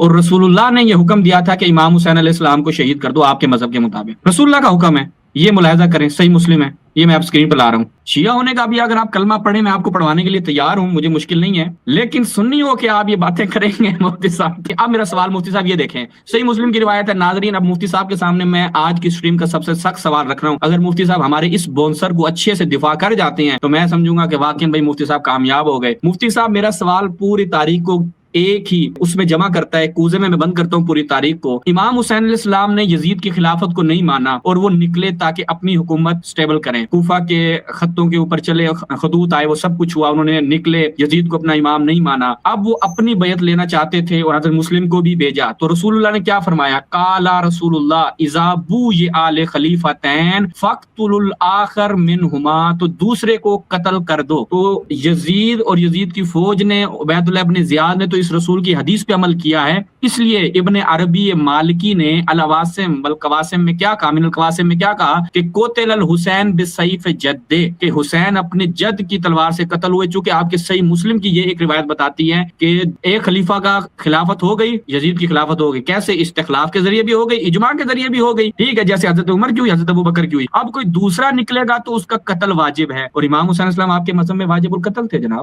اور रसूलुल्लाह ने ये हुक्म दिया था कि इमाम हुसैन अलैहिस्सलाम को शहीद कर दो आपके मजहब के मुताबिक, रसूलुल्लाह का हुक्म है, ये मुलाहिजा करें, सही मुस्लिम है, ये मैं आप स्क्रीन पर ला रहा हूँ। शिया होने का भी अगर आप कलमा पढ़े, मैं आपको पढ़वाने के लिए तैयार हूँ, मुझे मुश्किल नहीं है, लेकिन सुन्नी हो के आप ये बातें करेंगे मुफ्ती साहब की। अब मेरा सवाल मुफ्ती साहब ये देखें, सही मुस्लिम की रिवायत है नाजरीन। अब मुफ्ती साहब के सामने मैं आज की स्ट्रीम का सबसे सख्त सवाल रख रहा हूँ, अगर मुफ्ती साहब हमारे इस बोनसर को अच्छे से दिफा कर जाते हैं तो मैं समझूंगा कि वाकई भाई मुफ्ती साहब कामयाब हो गए। मुफ्ती साहब मेरा सवाल पूरी तारीख को एक ही उसमें जमा करता है, कूजे में मैं बंद करता हूँ पूरी तारीख को। इमाम हुसैन अलैहिस्सलाम ने यजीद की खिलाफत को नहीं माना और वो निकले ताकि अपनी हुकूमत स्टेबल करें, कूफा के खत्तों के ऊपर चले, खदूत आए, वो सब कुछ हुआ, उन्होंने निकले, यजीद को अपना इमाम नहीं माना। अब वो अपनी बैत लेना चाहते थे और हज़रत मुस्लिम को भी भेजा, तो रसूलुल्लाह ने क्या फरमाया, काला रसूलुल्लाह इज़ाबू ये आले खलीफतैन फक्तुल आखर मिनहुमा, तो दूसरे को कत्ल कर दो। तो यजीद और यजीद की फौज ने, उबैदुल्लाह इब्न ज़ियाद ने तो इस रसूल की हदीस पे अमल किया है, इसलिए इब्न अरबी मालिकी ने अल-अवासिम वल कवासिम में क्या कहा, मिनल कवासिम में क्या कहा कि कोतिल अल हुसैन बिसैफ जद्दे, कि हुसैन अपने जद की तलवार से कत्ल हुए। चूंकि आपके सही मुस्लिम की ये एक रिवायत बताती है कि एक खलीफा का खिलाफत हो गई, यजीद की खिलाफत हो गई, कैसे, इस्तिखलाफ के जरिए भी हो गई, इजमा के जरिए भी हो गई, ठीक है, जैसे हजरत उमर की हुई, हजरत अबू बकर की हुई। अब कोई दूसरा निकलेगा तो उसका कत्ल वाजिब है, और इमाम हुसैन अलैहिस्सलाम आपके मजहब में वाजिबुल कत्ल थे जनाब।